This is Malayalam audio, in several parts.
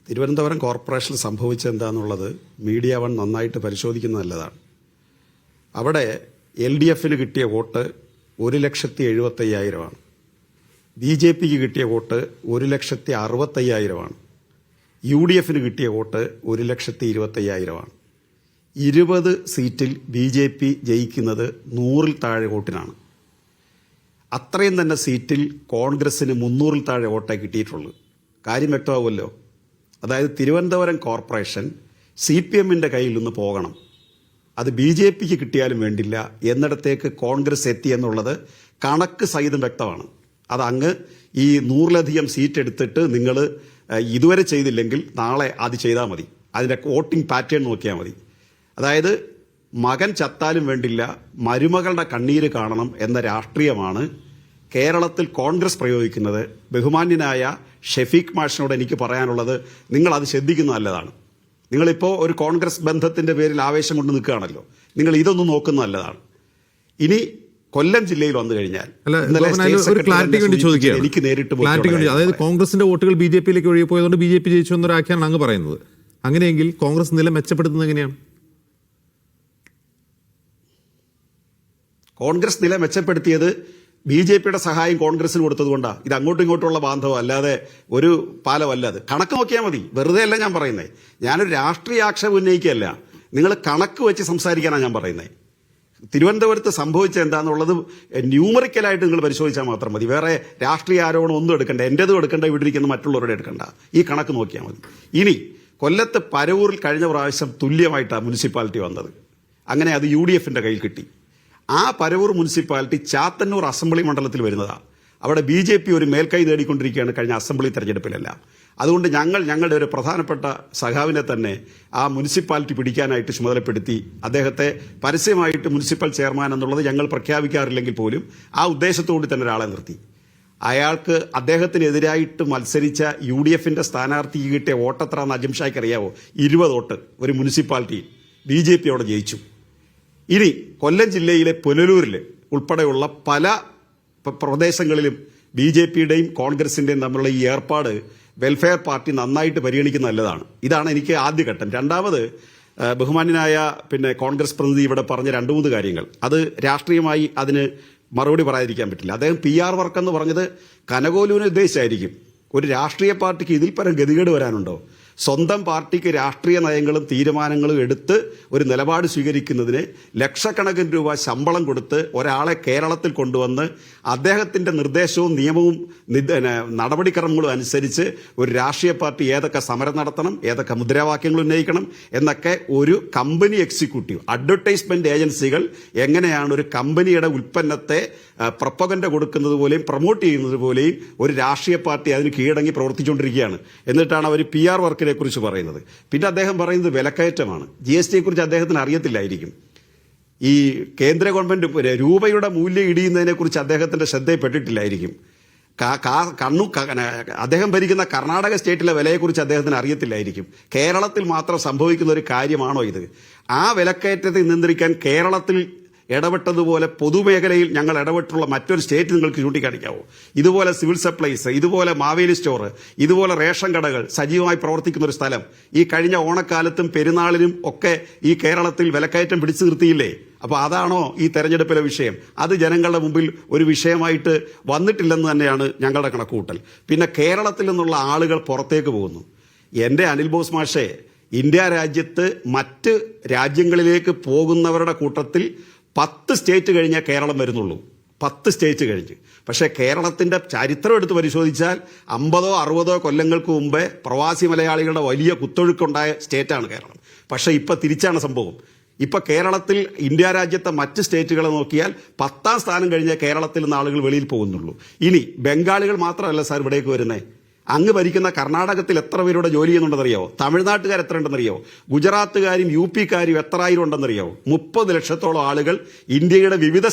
തിരുവനന്തപുരം കോർപ്പറേഷനിൽ സംഭവിച്ചത് എന്താണെന്നുള്ളത് മീഡിയ വൺ നന്നായിട്ട് പരിശോധിക്കുന്നത് നല്ലതാണ്. അവിടെ LDFന് കിട്ടിയ വോട്ട് 1,70,75,000 BJPക്ക് കിട്ടിയ വോട്ട് 1,60,65,000 UDFന് കിട്ടിയ വോട്ട് 1,25,000 20 സീറ്റിൽ BJP ജയിക്കുന്നത് 100-ൽ താഴെ വോട്ടിനാണ്. അത്രയും തന്നെ സീറ്റിൽ കോൺഗ്രസിന് 300-ൽ താഴെ വോട്ടേ കിട്ടിയിട്ടുള്ളൂ. കാര്യം വ്യക്തമാവുമല്ലോ. അതായത് തിരുവനന്തപുരം കോർപ്പറേഷൻ CPMന്റെ കയ്യിൽ നിന്ന് പോകണം, അത് BJPക്ക് കിട്ടിയാലും വേണ്ടില്ല എന്നിടത്തേക്ക് കോൺഗ്രസ് എത്തി എന്നുള്ളത് കണക്ക് സഹിതം വ്യക്തമാണ്. അതങ്ങ് ഈ 100-ലധികം സീറ്റ് എടുത്തിട്ട് നിങ്ങൾ ഇതുവരെ ചെയ്തില്ലെങ്കിൽ നാളെ അത് ചെയ്താൽ മതി. അതിൻ്റെ വോട്ടിംഗ് പാറ്റേൺ നോക്കിയാൽ മതി. അതായത് മകൻ ചത്താലും വേണ്ടില്ല മരുമകളുടെ കണ്ണീര് കാണണം എന്ന രാഷ്ട്രീയമാണ് കേരളത്തിൽ കോൺഗ്രസ് പ്രയോഗിക്കുന്നത്. ബഹുമാന്യനായ ഷെഫീഖ് മാഷിനോട് എനിക്ക് പറയാനുള്ളത്, നിങ്ങളത് ശ്രദ്ധിക്കുന്നത് നല്ലതാണ്. നിങ്ങളിപ്പോൾ ഒരു കോൺഗ്രസ് ബന്ധത്തിന്റെ പേരിൽ ആവേശം കൊണ്ട് നിൽക്കുകയാണല്ലോ, നിങ്ങൾ ഇതൊന്നും നോക്കുന്നത് നല്ലതാണ്. ഇനി കൊല്ലം ജില്ലയിൽ വന്നു കഴിഞ്ഞാൽ എനിക്ക് നേരിട്ട് അതായത് കോൺഗ്രസിന്റെ വോട്ടുകൾ BJPയിലേക്ക് ഒഴുകിപ്പോയതുകൊണ്ട് BJP ജയിച്ചു എന്നൊരു ആഖ്യാനാണ് അങ്ങ് പറയുന്നത്. അങ്ങനെയെങ്കിൽ കോൺഗ്രസ് നില മെച്ചപ്പെടുത്തുന്നത് എങ്ങനെയാണ്? കോൺഗ്രസ് നില മെച്ചപ്പെടുത്തിയത് BJPയുടെ സഹായം കോൺഗ്രസിന് കൊടുത്തതുകൊണ്ടാണ്. ഇത് അങ്ങോട്ടും ഇങ്ങോട്ടുള്ള ബാന്ധവം അല്ലാതെ ഒരു പാലമല്ല. അത് കണക്ക് നോക്കിയാൽ മതി. വെറുതെ അല്ല ഞാൻ പറയുന്നത്. ഞാനൊരു രാഷ്ട്രീയ ആക്ഷേപം ഉന്നയിക്കുകയല്ല, നിങ്ങൾ കണക്ക് വെച്ച് സംസാരിക്കാനാണ് ഞാൻ പറയുന്നത്. തിരുവനന്തപുരത്ത് സംഭവിച്ചത് എന്താണെന്നുള്ളത് ന്യൂമറിക്കലായിട്ട് നിങ്ങൾ പരിശോധിച്ചാൽ മാത്രം മതി. വേറെ രാഷ്ട്രീയ ആരോപണം ഒന്നും എടുക്കണ്ട, എൻ്റെതും എടുക്കണ്ട, ഇവിടെ ഇരിക്കുന്ന മറ്റുള്ളവരുടെ എടുക്കണ്ട. ഈ കണക്ക് നോക്കിയാൽ മതി. ഇനി കൊല്ലത്ത് പരവൂരിൽ കഴിഞ്ഞ പ്രാവശ്യം തുല്യമായിട്ടാണ് മുനിസിപ്പാലിറ്റി വന്നത്. അങ്ങനെ അത് UDFന്റെ കയ്യിൽ കിട്ടി. ആ പരവൂർ മുനിസിപ്പാലിറ്റി ചാത്തന്നൂർ അസംബ്ലി മണ്ഡലത്തിൽ വരുന്നതാണ്. അവിടെ BJP ഒരു മേൽക്കൈ നേടിക്കൊണ്ടിരിക്കുകയാണ് കഴിഞ്ഞ അസംബ്ലി തെരഞ്ഞെടുപ്പിലെല്ലാം. അതുകൊണ്ട് ഞങ്ങളുടെ ഒരു പ്രധാനപ്പെട്ട സഖാവിനെ തന്നെ ആ മുനിസിപ്പാലിറ്റി പിടിക്കാനായിട്ട് ചുമതലപ്പെടുത്തി. അദ്ദേഹത്തെ പരസ്യമായിട്ട് മുനിസിപ്പൽ ചെയർമാൻ എന്നുള്ളത് ഞങ്ങൾ പ്രഖ്യാപിക്കാറില്ലെങ്കിൽ പോലും ആ ഉദ്ദേശത്തോടെ തന്നെ ഒരാളെ നിർത്തി. അയാൾക്ക് അദ്ദേഹത്തിനെതിരായിട്ട് മത്സരിച്ച UDFന്റെ സ്ഥാനാർത്ഥിക്ക് കിട്ടിയ വോട്ടെത്രയെന്ന് അജിംഷായ്ക്ക് അറിയാവോ? 20 വോട്ട് ഒരു മുനിസിപ്പാലിറ്റി BJP അവിടെ ജയിച്ചു. ഇനി കൊല്ലം ജില്ലയിലെ പുനലൂരിൽ ഉൾപ്പെടെയുള്ള പല പ്രദേശങ്ങളിലും BJPയുടെയും കോൺഗ്രസിന്റെയും തമ്മിലുള്ള ഈ ഏർപ്പാട് വെൽഫെയർ പാർട്ടി നന്നായിട്ട് പരിഗണിക്കുന്ന നല്ലതാണ്. ഇതാണ് എനിക്ക് ആദ്യഘട്ടം. രണ്ടാമത്, ബഹുമാന്യനായ കോൺഗ്രസ് പ്രതിനിധി ഇവിടെ പറഞ്ഞ 2-3 കാര്യങ്ങൾ, അത് രാഷ്ട്രീയമായി അതിന് മറുപടി പറയാതിരിക്കാൻ പറ്റില്ല. അദ്ദേഹം PR വർക്ക് എന്ന് പറഞ്ഞത് കനകോലുവിനെ ഉദ്ദേശിച്ചായിരിക്കും. ഒരു രാഷ്ട്രീയ പാർട്ടിക്ക് ഇതിൽ പരം ഗതികേട് വരാനുണ്ടോ? സ്വന്തം പാർട്ടിക്ക് രാഷ്ട്രീയ നയങ്ങളും തീരുമാനങ്ങളും എടുത്ത് ഒരു നിലപാട് സ്വീകരിക്കുന്നതിന് ലക്ഷക്കണക്കിന് രൂപ ശമ്പളം കൊടുത്ത് ഒരാളെ കേരളത്തിൽ കൊണ്ടുവന്ന് അദ്ദേഹത്തിന്റെ നിർദ്ദേശവും നിയമവും നടപടിക്രമങ്ങളും അനുസരിച്ച് ഒരു രാഷ്ട്രീയ പാർട്ടി ഏതൊക്കെ സമരം നടത്തണം, ഏതൊക്കെ മുദ്രാവാക്യങ്ങൾ ഉന്നയിക്കണം എന്നൊക്കെ ഒരു കമ്പനി എക്സിക്യൂട്ടീവ്, അഡ്വർടൈസ്മെന്റ് ഏജൻസികൾ എങ്ങനെയാണ് ഒരു കമ്പനിയുടെ ഉൽപ്പന്നത്തെ പ്രൊപ്പഗൻഡ കൊടുക്കുന്നത് പോലെയും പ്രൊമോട്ട് ചെയ്യുന്നത് പോലെയും ഒരു രാഷ്ട്രീയ പാർട്ടി അതിന് കീഴടങ്ങി പ്രവർത്തിച്ചുകൊണ്ടിരിക്കുകയാണ്. എന്നിട്ടാണ് അവർ PR വർക്കിനെ കുറിച്ച് പറയുന്നത്. പിന്നെ അദ്ദേഹം പറയുന്നത് വിലക്കയറ്റമാണ്. GSTയെ കുറിച്ച് അദ്ദേഹത്തിന് അറിയത്തില്ലായിരിക്കും. ഈ കേന്ദ്ര ഗവൺമെന്റ് രൂപയുടെ മൂല്യം ഇടിയുന്നതിനെ കുറിച്ച് അദ്ദേഹത്തിന്റെ ശ്രദ്ധയിൽപ്പെട്ടിട്ടില്ലായിരിക്കും. അദ്ദേഹം ഭരിക്കുന്ന കർണാടക സ്റ്റേറ്റിലെ വിലയെക്കുറിച്ച് അദ്ദേഹത്തിന് അറിയത്തില്ലായിരിക്കും. കേരളത്തിൽ മാത്രം സംഭവിക്കുന്ന ഒരു കാര്യമാണോ ഇത്? ആ വിലക്കയറ്റത്തെ നിയന്ത്രിക്കാൻ കേരളത്തിൽ ഇടപെട്ടതുപോലെ പൊതുമേഖലയിൽ ഞങ്ങൾ ഇടപെട്ടുള്ള മറ്റൊരു സ്റ്റേറ്റ് നിങ്ങൾക്ക് ചൂണ്ടിക്കാണിക്കാവോ? ഇതുപോലെ സിവിൽ സപ്ലൈസ്, ഇതുപോലെ മാവേലി സ്റ്റോർ, ഇതുപോലെ റേഷൻ കടകൾ സജീവമായി പ്രവർത്തിക്കുന്ന ഒരു സ്ഥലം ഈ കഴിഞ്ഞ ഓണക്കാലത്തും പെരുന്നാളിനും ഒക്കെ ഈ കേരളത്തിൽ വിലക്കയറ്റം പിടിച്ചു നിർത്തിയില്ലേ? അപ്പോൾ അതാണോ ഈ തെരഞ്ഞെടുപ്പിലെ വിഷയം? അത് ജനങ്ങളുടെ മുമ്പിൽ ഒരു വിഷയമായിട്ട് വന്നിട്ടില്ലെന്ന് തന്നെയാണ് ഞങ്ങളുടെ കണക്കുകൂട്ടൽ. പിന്നെ കേരളത്തിൽ നിന്നുള്ള ആളുകൾ പുറത്തേക്ക് പോകുന്നു. എൻ്റെ അനിൽ ബോസ് മാഷേ, ഇന്ത്യ രാജ്യത്ത് മറ്റ് രാജ്യങ്ങളിലേക്ക് പോകുന്നവരുടെ കൂട്ടത്തിൽ 10 സ്റ്റേറ്റ് കഴിഞ്ഞേ കേരളം വരുന്നുള്ളൂ. 10 സ്റ്റേറ്റ് കഴിഞ്ഞ്. പക്ഷേ കേരളത്തിന്റെ ചരിത്രം എടുത്ത് പരിശോധിച്ചാൽ 50-60 കൊല്ലങ്ങൾക്ക് മുമ്പേ പ്രവാസി മലയാളികളുടെ വലിയ കുത്തൊഴുക്കുണ്ടായ സ്റ്റേറ്റാണ് കേരളം. പക്ഷേ ഇപ്പം തിരിച്ചാണ് സംഭവം. ഇപ്പം കേരളത്തിൽ ഇന്ത്യ രാജ്യത്തെ മറ്റ് സ്റ്റേറ്റുകളെ നോക്കിയാൽ 10ാം സ്ഥാനം കഴിഞ്ഞേ കേരളത്തിൽ നിന്ന് ആളുകൾ വെളിയിൽ പോകുന്നുള്ളൂ. ഇനി ബംഗാളികൾ മാത്രമല്ല സാർ ഇവിടേക്ക് വരുന്നത്. അങ്ങ് ഭരിക്കുന്ന കർണാടകത്തിൽ എത്ര പേരുടെ ജോലി ചെയ്യുന്നുണ്ടെന്നറിയാവോ? തമിഴ്നാട്ടുകാർ എത്ര ഉണ്ടെന്നറിയാവോ? ഗുജറാത്തുകാരും UPക്കാരും എത്ര ആയിരം ഉണ്ടെന്നറിയാവോ? 30 ലക്ഷത്തോളം ആളുകൾ ഇന്ത്യയുടെ വിവിധ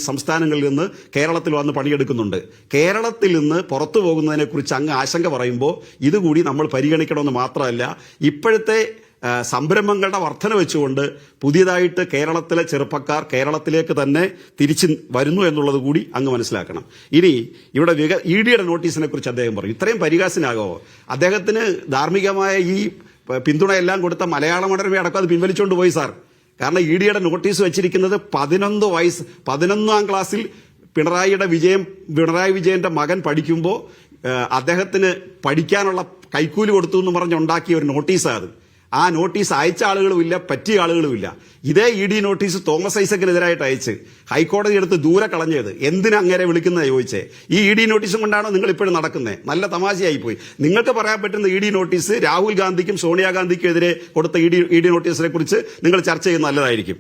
സംസ്ഥാനങ്ങളിൽ നിന്ന് കേരളത്തിൽ വന്ന് പണിയെടുക്കുന്നുണ്ട്. കേരളത്തിൽ നിന്ന് പുറത്തു പോകുന്നതിനെക്കുറിച്ച് അങ്ങ് ആശങ്ക പറയുമ്പോൾ ഇതുകൂടി നമ്മൾ പരിഗണിക്കണമെന്ന് മാത്രമല്ല, ഇപ്പോഴത്തെ സംരംഭങ്ങളുടെ വർധന വെച്ചുകൊണ്ട് പുതിയതായിട്ട് കേരളത്തിലെ ചെറുപ്പക്കാർ കേരളത്തിലേക്ക് തന്നെ തിരിച്ചു വരുന്നു എന്നുള്ളത് കൂടി അങ്ങ് മനസ്സിലാക്കണം. ഇനി ഇവിടെ EDയുടെ നോട്ടീസിനെ കുറിച്ച് അദ്ദേഹം പറഞ്ഞു. ഇത്രയും പരിഹാസനാകാവോ? അദ്ദേഹത്തിന് ധാർമ്മികമായ ഈ പിന്തുണയെല്ലാം കൊടുത്ത മലയാള മനോരമ അടക്കം അത് പിൻവലിച്ചുകൊണ്ട് പോയി സാർ. കാരണം EDയുടെ നോട്ടീസ് വെച്ചിരിക്കുന്നത് 11ാം ക്ലാസ്സിൽ പിണറായി വിജയന്റെ മകൻ പഠിക്കുമ്പോൾ അദ്ദേഹത്തിന് പഠിക്കാനുള്ള കൈക്കൂലി കൊടുത്തു എന്ന് പറഞ്ഞുണ്ടാക്കിയ ഒരു നോട്ടീസാണ് അത്. ആ നോട്ടീസ് അയച്ച ആളുകളുമില്ല, പറ്റിയ ആളുകളുമില്ല. ഇതേ ED നോട്ടീസ് തോമസ് ഐസക്കിനെതിരായിട്ട് അയച്ച് ഹൈക്കോടതി എടുത്ത് ദൂരെ കളഞ്ഞത് എന്തിനാ അങ്ങേരെ വിളിക്കുന്നത് ചോദിച്ചേ. ഈ ED നോട്ടീസും കൊണ്ടാണോ നിങ്ങൾ ഇപ്പോഴും നടക്കുന്നത്? നല്ല തമാശയായി പോയി. നിങ്ങൾക്ക് പറയാൻ പറ്റുന്ന ED നോട്ടീസ് രാഹുൽ ഗാന്ധിക്കും സോണിയാഗാന്ധിക്കും എതിരെ കൊടുത്ത ED നോട്ടീസിനെ കുറിച്ച് നിങ്ങൾ ചർച്ച ചെയ്യുന്നത് നല്ലതായിരിക്കും.